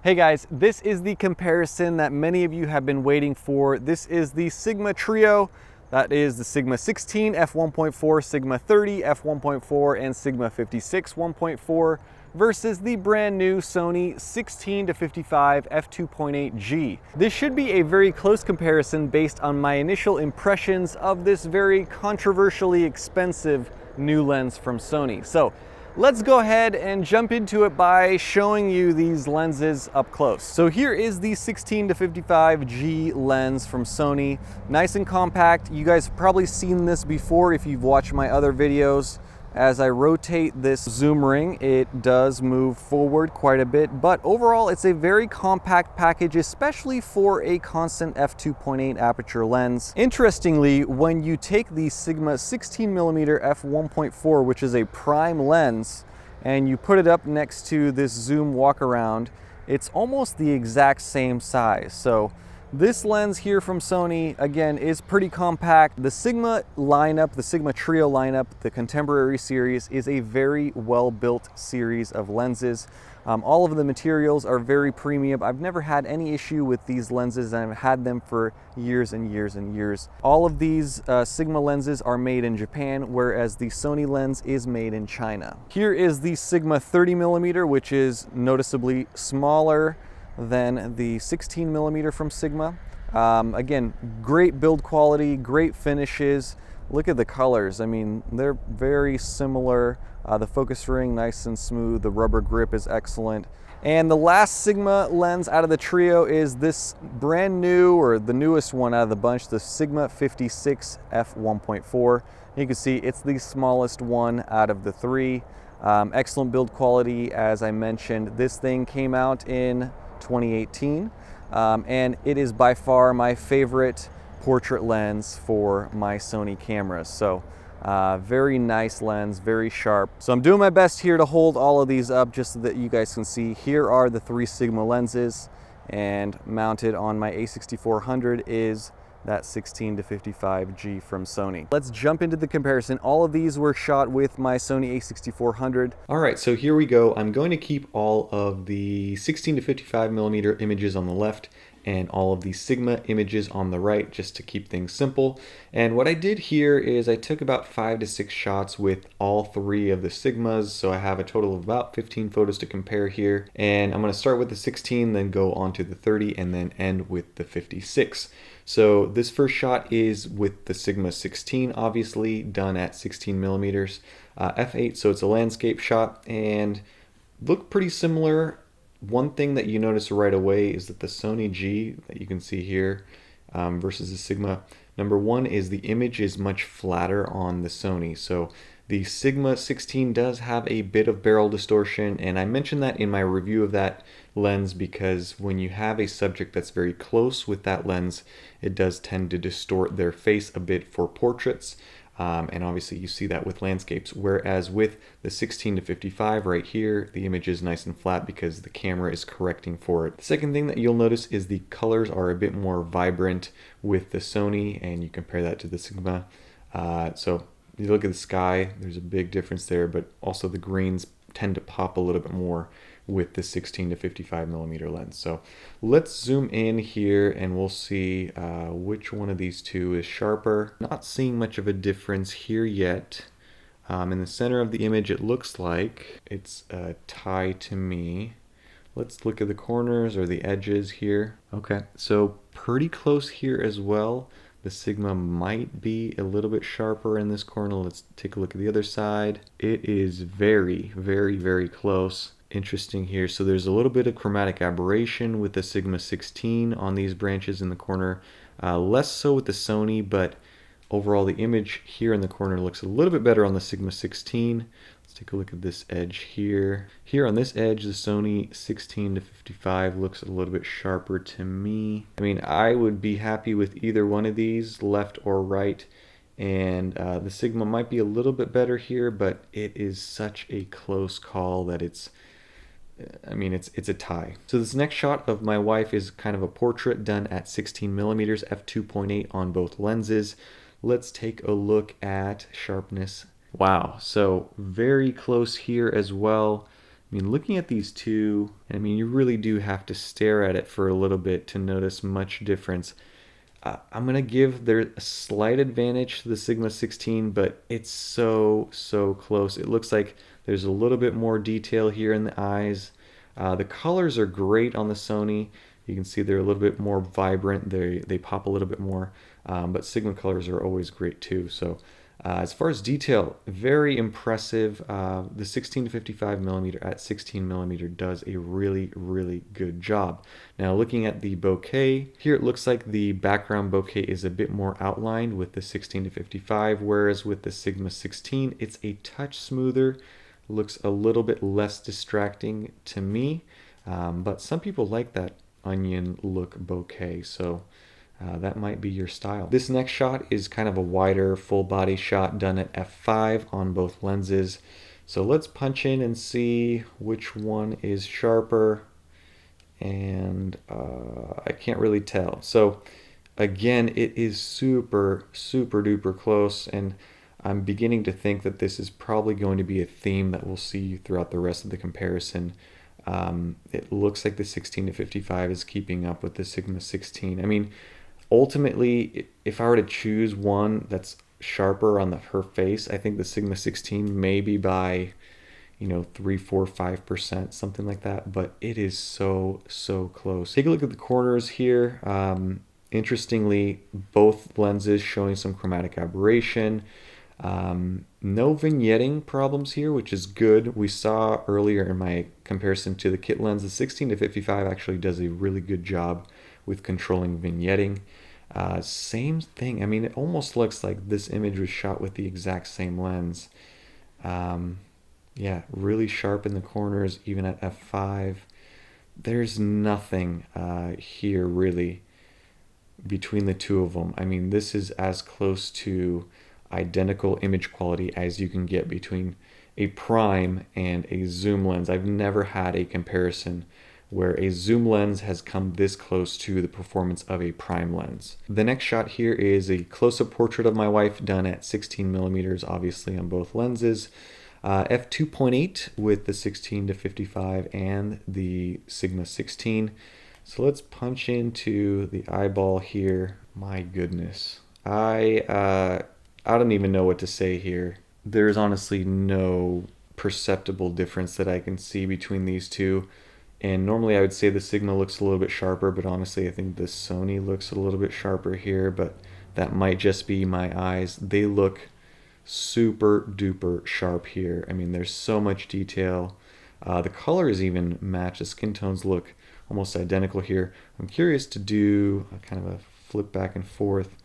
Hey guys, this is the comparison that many of you have been waiting for. This is the Sigma Trio. That is the Sigma 16 f1.4, Sigma 30 f1.4, and Sigma 56 1.4 versus the brand new Sony 16 to 55 f2.8 G. This should be a very close comparison based on my initial impressions of this very controversially expensive new lens from Sony. So let's go ahead and jump into it by showing you these lenses up close. So here is the 16 to 55 G lens from Sony. Nice and compact. You guys have probably seen this before if you've watched my other videos. As I rotate this zoom ring, it does move forward quite a bit, but overall it's a very compact package, especially for a constant f2.8 aperture lens. Interestingly, when you take the Sigma 16mm f1.4, which is a prime lens, and you put it up next to this zoom walk around, it's almost the exact same size. So this lens here from Sony, again, is pretty compact. The Sigma lineup, the Sigma Trio lineup, the contemporary series, is a very well-built series of lenses. All of the materials are very premium. I've never had any issue with these lenses, and I've had them for years and years and years. All of these Sigma lenses are made in Japan, whereas the Sony lens is made in China. Here is the Sigma 30mm, which is noticeably smaller than the 16mm from Sigma. Again, great build quality, great finishes. Look at the colors. I mean, they're very similar. The focus ring, nice and smooth. The rubber grip is excellent. And the last Sigma lens out of the trio is this brand new, or the newest one out of the bunch, the Sigma 56 f1.4. You can see it's the smallest one out of the three. Excellent build quality, as I mentioned. This thing came out in 2018, and it is by far my favorite portrait lens for my Sony cameras. So very nice lens, very sharp. So I'm doing my best here to hold all of these up just so that you guys can see. Here are the three Sigma lenses, and mounted on my A6400 is that 16 to 55 G from Sony. Let's jump into the comparison. All of these were shot with my Sony A6400. All right, so here we go. I'm going to keep all of the 16 to 55mm images on the left and all of the Sigma images on the right, just to keep things simple. And what I did here is I took about 5 to 6 shots with all three of the Sigmas, so I have a total of about 15 photos to compare here. And I'm going to start with the 16, then go on to the 30, and then end with the 56. So this first shot is with the Sigma 16, obviously done at 16mm f8, so it's a landscape shot, and look pretty similar. One thing that you notice right away is that the Sony G that you can see here versus the Sigma, number one is the image is much flatter on the Sony. So the Sigma 16 does have a bit of barrel distortion, and I mentioned that in my review of that lens because when you have a subject that's very close with that lens, it does tend to distort their face a bit for portraits. And obviously you see that with landscapes, whereas with the 16 to 55 right here, the image is nice and flat because the camera is correcting for it. The second thing that you'll notice is the colors are a bit more vibrant with the Sony, and you compare that to the Sigma. So you look at the sky, there's a big difference there, but also the greens tend to pop a little bit more with the 16 to 55mm lens. So let's zoom in here and we'll see which one of these two is sharper. Not seeing much of a difference here yet. In the center of the image, it looks like it's a tie to me. Let's look at the corners or the edges here. Okay, so pretty close here as well. The Sigma might be a little bit sharper in this corner. Let's take a look at the other side. It is very, very, very close. Interesting here. So there's a little bit of chromatic aberration with the Sigma 16 on these branches in the corner. Less so with the Sony, but overall the image here in the corner looks a little bit better on the Sigma 16. Let's take a look at this edge here. Here on this edge, the Sony 16 to 55 looks a little bit sharper to me. I mean, I would be happy with either one of these, left or right. And the Sigma might be a little bit better here, but it is such a close call that it's a tie. So this next shot of my wife is kind of a portrait done at 16mm f2.8 on both lenses. Let's take a look at sharpness. Wow, so very close here as well. I mean, looking at these two, I mean, you really do have to stare at it for a little bit to notice much difference. I'm going to give there a slight advantage to the Sigma 16, but it's so close. It looks like there's a little bit more detail here in the eyes. The colors are great on the Sony. You can see they're a little bit more vibrant. They pop a little bit more, but Sigma colors are always great too. So as far as detail, very impressive. The 16 to 55 millimeter at 16 millimeter does a really good job. Now looking at the bokeh, here it looks like the background bokeh is a bit more outlined with the 16 to 55, whereas with the Sigma 16, it's a touch smoother. Looks a little bit less distracting to me, but some people like that onion look bokeh, so that might be your style. This next shot is kind of a wider full body shot done at f5 on both lenses. So let's punch in and see which one is sharper, and I can't really tell. So again, it is super duper close, and I'm beginning to think that this is probably going to be a theme that we'll see throughout the rest of the comparison. It looks like the 16 to 55 is keeping up with the Sigma 16. I mean, ultimately, if I were to choose one that's sharper on her face, I think the Sigma 16 maybe by 3, 4, 5%, something like that, but it is so close. Take a look at the corners here. Interestingly, both lenses showing some chromatic aberration. No vignetting problems here, which is good. We saw earlier in my comparison to the kit lens, the 16 to 55 actually does a really good job with controlling vignetting. Same thing. I mean, it almost looks like this image was shot with the exact same lens. Yeah, really sharp in the corners, even at f5. There's nothing here really between the two of them. I mean, this is as close to identical image quality as you can get between a prime and a zoom lens. I've never had a comparison where a zoom lens has come this close to the performance of a prime lens. The next shot here is a close-up portrait of my wife done at 16 millimeters, obviously on both lenses. F2.8 with the 16 to 55 and the Sigma 16. So let's punch into the eyeball here. My goodness. I don't even know what to say here. There's honestly no perceptible difference that I can see between these two. And normally I would say the Sigma looks a little bit sharper, but honestly I think the Sony looks a little bit sharper here, but that might just be my eyes. They look super duper sharp here. I mean, there's so much detail. The colors even match. The skin tones look almost identical here. I'm curious to do a kind of a flip back and forth.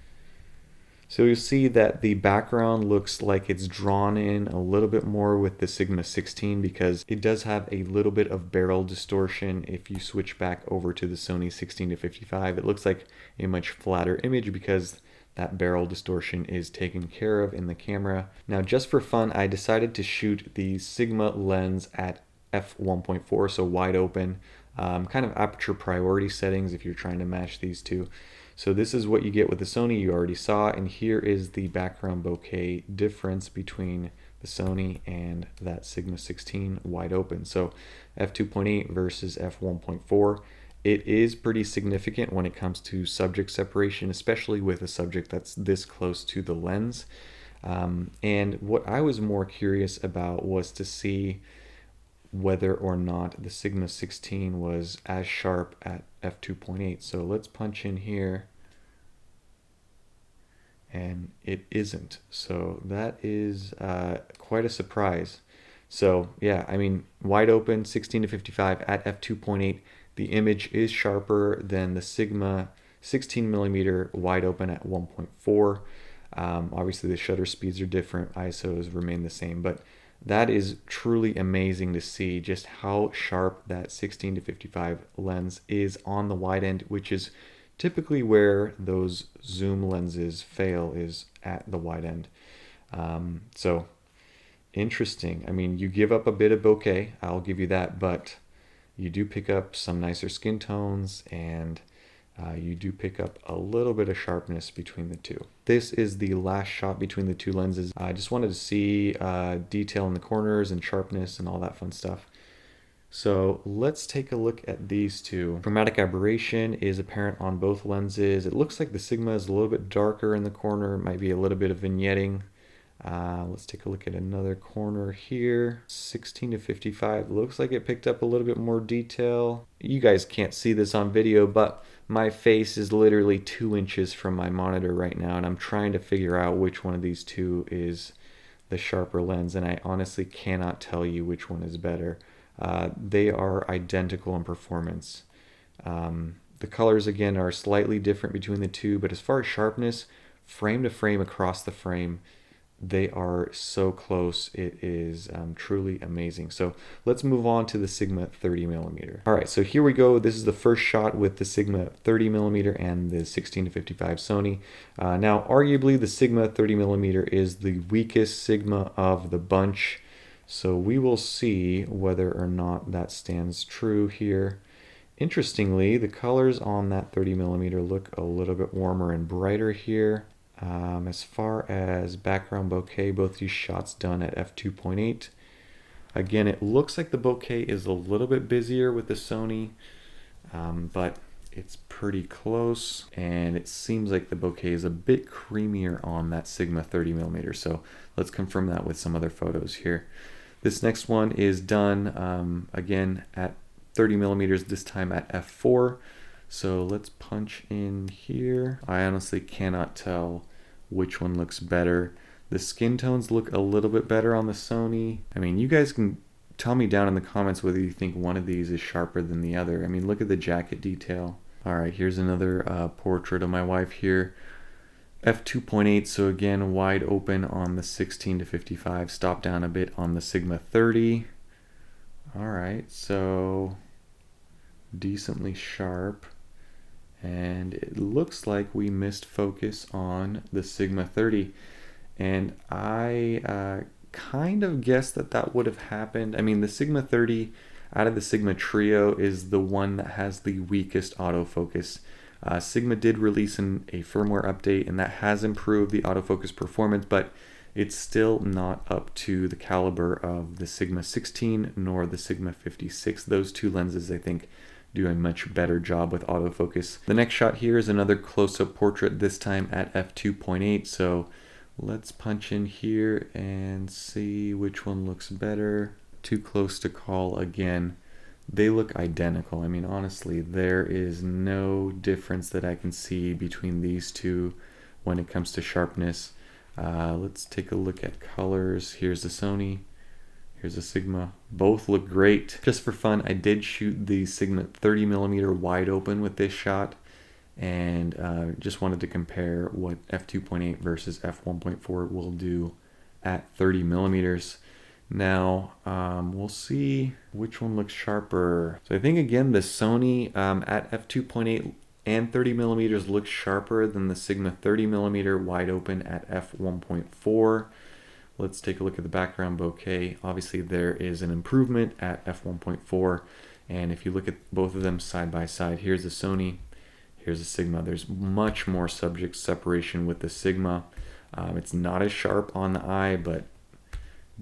So you'll see that the background looks like it's drawn in a little bit more with the Sigma 16 because it does have a little bit of barrel distortion. If you switch back over to the Sony 16 to 55, it looks like a much flatter image because that barrel distortion is taken care of in the camera. Now, just for fun, I decided to shoot the Sigma lens at f1.4, so wide open, kind of aperture priority settings if you're trying to match these two. So this is what you get with the Sony, you already saw, and here is the background bokeh difference between the Sony and that Sigma 16 wide open. So f2.8 versus f1.4. It is pretty significant when it comes to subject separation, especially with a subject that's this close to the lens. And what I was more curious about was to see whether or not the Sigma 16 was as sharp at f2.8. So let's punch in here, and it isn't. So that is quite a surprise. So yeah, I mean, wide open 16 to 55 at f2.8. The image is sharper than the Sigma 16 millimeter wide open at 1.4. Obviously the shutter speeds are different, ISOs remain the same, but that is truly amazing to see just how sharp that 16 to 55 lens is on the wide end, which is typically where those zoom lenses fail, is at the wide end. So interesting. I mean, you give up a bit of bokeh, I'll give you that, but you do pick up some nicer skin tones, and you do pick up a little bit of sharpness between the two. This is the last shot between the two lenses. I just wanted to see detail in the corners and sharpness and all that fun stuff. So let's take a look at these two. Chromatic aberration is apparent on both lenses. It looks like the Sigma is a little bit darker in the corner, might be a little bit of vignetting. Let's take a look at another corner here. 16 to 55 looks like it picked up a little bit more detail. You guys can't see this on video, but my face is literally 2 inches from my monitor right now, and I'm trying to figure out which one of these two is the sharper lens, and I honestly cannot tell you which one is better. They are identical in performance. The colors again are slightly different between the two, but as far as sharpness, frame to frame across the frame, they are so close. It is truly amazing. So let's move on to the Sigma 30mm. All right, so here we go. This is the first shot with the Sigma 30mm and the 16 to 55 Sony. Now, arguably the Sigma 30mm is the weakest Sigma of the bunch. So we will see whether or not that stands true here. Interestingly, the colors on that 30mm look a little bit warmer and brighter here. As far as background bokeh, both these shots done at f2.8. Again, it looks like the bokeh is a little bit busier with the Sony, but it's pretty close, and it seems like the bokeh is a bit creamier on that Sigma 30mm. So let's confirm that with some other photos here. This next one is done again at 30mm, this time at f4. So let's punch in here. I honestly cannot tell which one looks better. The skin tones look a little bit better on the Sony. I mean, you guys can tell me down in the comments whether you think one of these is sharper than the other. I mean, look at the jacket detail. All right, here's another portrait of my wife here. f2.8, so again, wide open on the 16 to 55, stop down a bit on the Sigma 30. All right, so decently sharp. And it looks like we missed focus on the Sigma 30. And I kind of guessed that that would have happened. I mean, the Sigma 30 out of the Sigma trio is the one that has the weakest autofocus. Sigma did release a firmware update, and that has improved the autofocus performance, but it's still not up to the caliber of the Sigma 16 nor the Sigma 56. Those two lenses, I think, do a much better job with autofocus. The next shot here is another close-up portrait, this time at f2.8. So let's punch in here and see which one looks better. Too close to call again. They look identical. I mean, honestly, there is no difference that I can see between these two when it comes to sharpness. Let's take a look at colors. Here's the Sony. Here's a Sigma. Both look great. Just for fun, I did shoot the Sigma 30mm wide open with this shot, and just wanted to compare what f2.8 versus f1.4 will do at 30mm. Now, we'll see which one looks sharper. So I think, again, the Sony at f2.8 and 30mm looks sharper than the Sigma 30mm wide open at f1.4. Let's take a look at the background bokeh. Obviously, there is an improvement at f1.4, and if you look at both of them side by side, here's the Sony, here's the Sigma. There's much more subject separation with the Sigma. It's not as sharp on the eye, but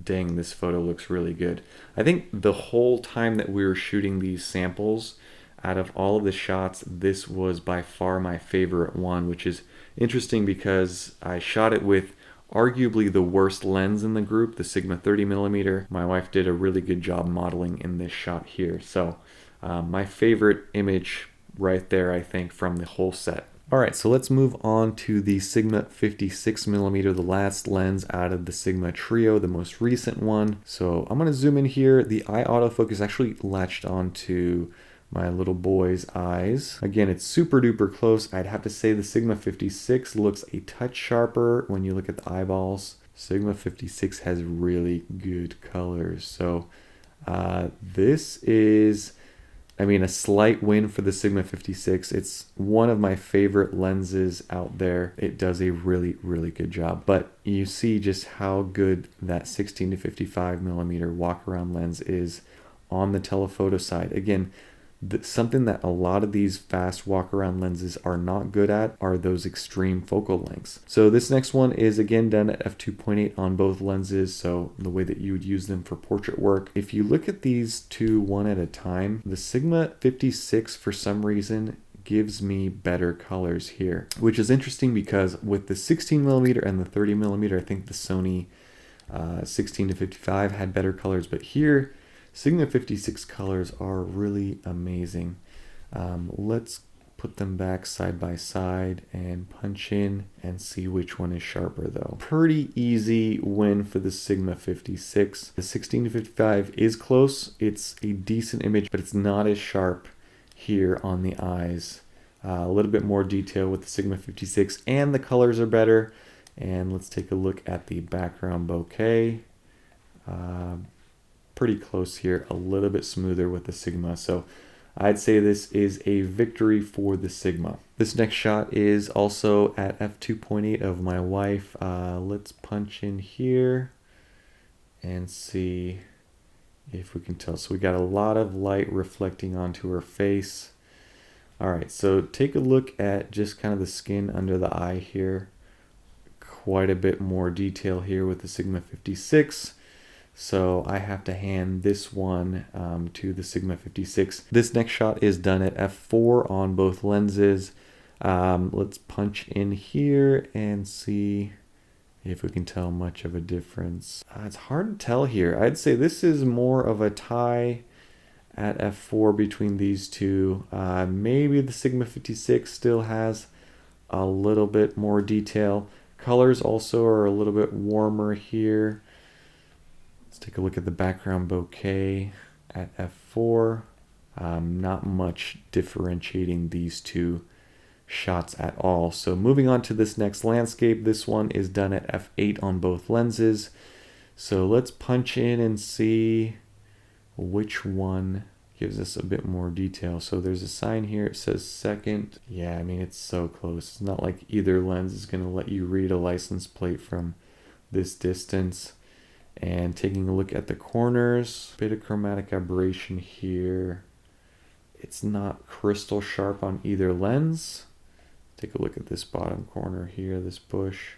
dang, this photo looks really good. I think the whole time that we were shooting these samples, out of all of the shots, this was by far my favorite one, which is interesting because I shot it with arguably the worst lens in the group, the Sigma 30mm. My wife did a really good job modeling in this shot here. So my favorite image right there, I think, from the whole set. All right, so let's move on to the Sigma 56mm, the last lens out of the Sigma trio, the most recent one. So I'm gonna zoom in here. The eye autofocus actually latched onto my little boy's eyes. Again, it's super duper close. I'd have to say the Sigma 56 looks a touch sharper when you look at the eyeballs. Sigma 56 has really good colors. So this is, I mean, a slight win for the Sigma 56. It's one of my favorite lenses out there. It does a really, really good job. But you see just how good that 16 to 55mm walk around lens is on the telephoto side. Again, Something that a lot of these fast walk around lenses are not good at are those extreme focal lengths. So this next one is again done at f2.8 on both lenses, so the way that you would use them for portrait work. If you look at these two one at a time, the Sigma 56 for some reason gives me better colors here, which is interesting because with the 16mm and the 30mm, I think the Sony 16-55 had better colors, but here Sigma 56 colors are really amazing. Let's put them back side by side and punch in and see which one is sharper though. Pretty easy win for the Sigma 56. The 16-55 is close. It's a decent image, but it's not as sharp here on the eyes. A little bit more detail with the Sigma 56 and the colors are better. And let's take a look at the background bokeh. Pretty close here, a little bit smoother with the Sigma. So I'd say this is a victory for the Sigma. This next shot is also at f2.8 of my wife. Let's punch in here and see if we can tell. So we got a lot of light reflecting onto her face. All right, so take a look at just kind of the skin under the eye here. Quite a bit more detail here with the Sigma 56. So I have to hand this one to the Sigma 56. This next shot is done at f4 on both lenses. Let's punch in here and see if we can tell much of a difference. It's hard to tell here. I'd say this is more of a tie at f4 between these two. Maybe the Sigma 56 still has a little bit more detail. Colors also are a little bit warmer here. Let's take a look at the background bokeh at f4. Not much differentiating these two shots at all. So moving on to this next landscape, this one is done at f8 on both lenses. So let's punch in and see which one gives us a bit more detail. So there's a sign here, it says second. Yeah, I mean, it's so close. It's not like either lens is going to let you read a license plate from this distance. And taking a look at the corners, bit of chromatic aberration here. It's not crystal sharp on either lens. Take a look at this bottom corner here, this bush.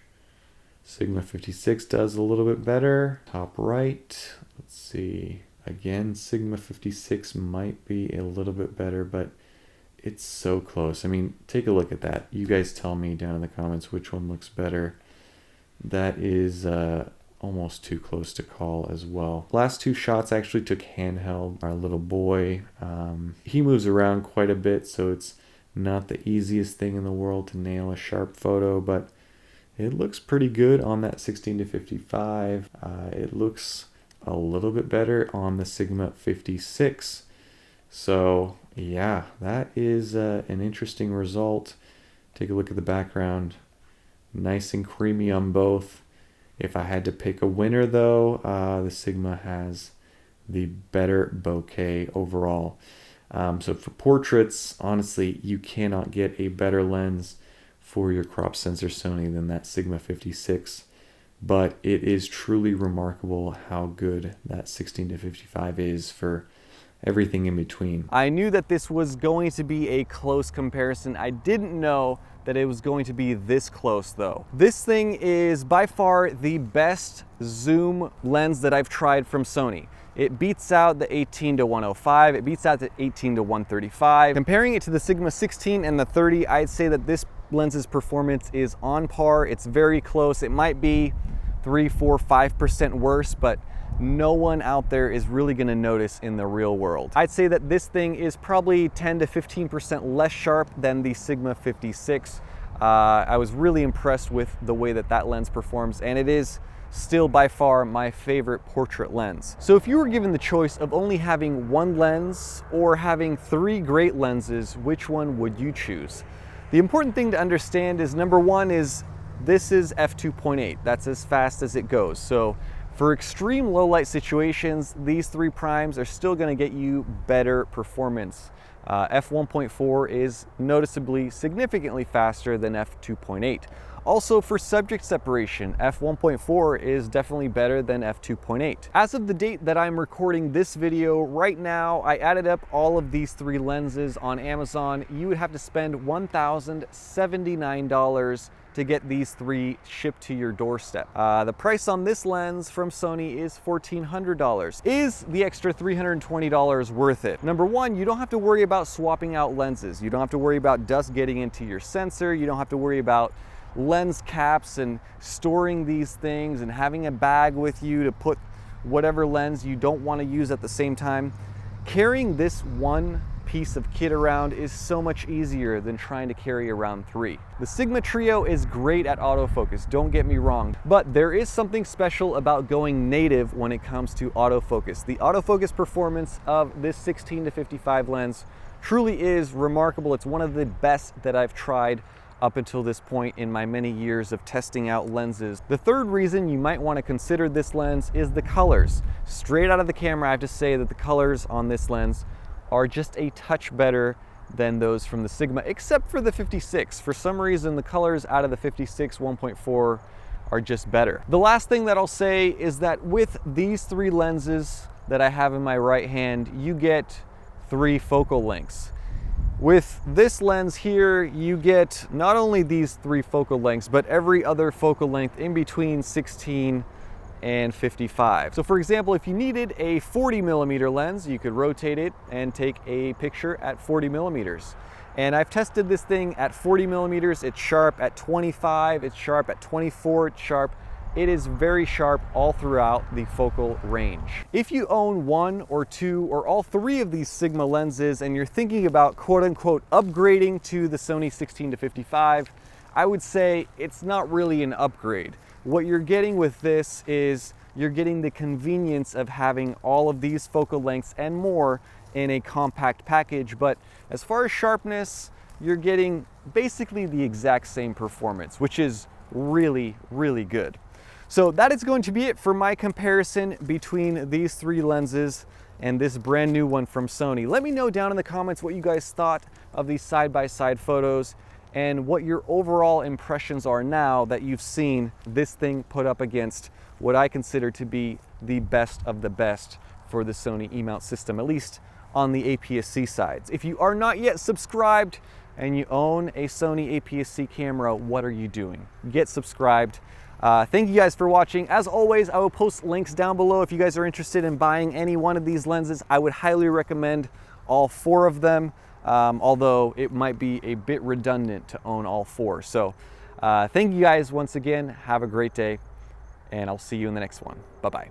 Sigma 56 does a little bit better. Top right, let's see. Again, Sigma 56 might be a little bit better, but it's so close. I mean, take a look at that. You guys tell me down in the comments which one looks better. That is almost too close to call as well. Last two shots I actually took handheld. Our little boy, he moves around quite a bit, so it's not the easiest thing in the world to nail a sharp photo, but it looks pretty good on that 16-55. It looks a little bit better on the Sigma 56. So yeah, that is an interesting result. Take a look at the background. Nice and creamy on both. If I had to pick a winner though, the Sigma has the better bokeh overall. So for portraits, honestly, you cannot get a better lens for your crop sensor Sony than that Sigma 56. But it is truly remarkable how good that 16-55 is for everything in between. I knew that this was going to be a close comparison. I didn't know that it was going to be this close though. This thing is by far the best zoom lens that I've tried from Sony. It beats out the 18-105, it beats out the 18-135. Comparing it to the Sigma 16 and the 30, I'd say that this lens's performance is on par. It's very close. It might be 3, 4, 5% worse, but no one out there is really gonna notice in the real world. I'd say that this thing is probably 10 to 15% less sharp than the Sigma 56. I was really impressed with the way that that lens performs, and it is still by far my favorite portrait lens. So if you were given the choice of only having one lens or having 3 great lenses, which one would you choose? The important thing to understand is, number one is this is f2.8. That's as fast as it goes. So for extreme low light situations, these 3 primes are still gonna get you better performance. F1.4 is noticeably significantly faster than F2.8. Also, for subject separation, F1.4 is definitely better than F2.8. As of the date that I'm recording this video, right now, I added up all of these three lenses on Amazon. You would have to spend $1,079 to get these three shipped to your doorstep. The price on this lens from Sony is $1,400. Is the extra $320 worth it? Number one, you don't have to worry about swapping out lenses. You don't have to worry about dust getting into your sensor. You don't have to worry about lens caps and storing these things and having a bag with you to put whatever lens you don't want to use at the same time. Carrying this one piece of kit around is so much easier than trying to carry around three. The Sigma Trio is great at autofocus, don't get me wrong, but there is something special about going native when it comes to autofocus. The autofocus performance of this 16-55 lens truly is remarkable. It's one of the best that I've tried up until this point in my many years of testing out lenses. The third reason you might want to consider this lens is the colors. Straight out of the camera, I have to say that the colors on this lens are just a touch better than those from the Sigma, except for the 56. For some reason, the colors out of the 56 1.4 are just better. The last thing that I'll say is that with these three lenses that I have in my right hand, you get 3 focal lengths. With this lens here, you get not only these 3 focal lengths, but every other focal length in between 16 and 55. So for example, if you needed a 40mm lens, you could rotate it and take a picture at 40mm. And I've tested this thing at 40mm, it's sharp. At 25, it's sharp. At 24, it's sharp. It is very sharp all throughout the focal range. If you own 1 or 2 or all 3 of these Sigma lenses and you're thinking about quote unquote upgrading to the Sony 16-55, I would say it's not really an upgrade. What you're getting with this is you're getting the convenience of having all of these focal lengths and more in a compact package, but as far as sharpness, you're getting basically the exact same performance, which is really, really good. So that is going to be it for my comparison between these 3 lenses and this brand new one from Sony. Let me know down in the comments what you guys thought of these side-by-side photos and what your overall impressions are now that you've seen this thing put up against what I consider to be the best of the best for the Sony E-mount system, at least on the APS-C sides. If you are not yet subscribed and you own a Sony APS-C camera, what are you doing? Get subscribed. Thank you guys for watching. As always, I will post links down below if you guys are interested in buying any one of these lenses. I would highly recommend all 4 of them, although it might be a bit redundant to own all 4. So thank you guys once again. Have a great day, and I'll see you in the next one. Bye-bye.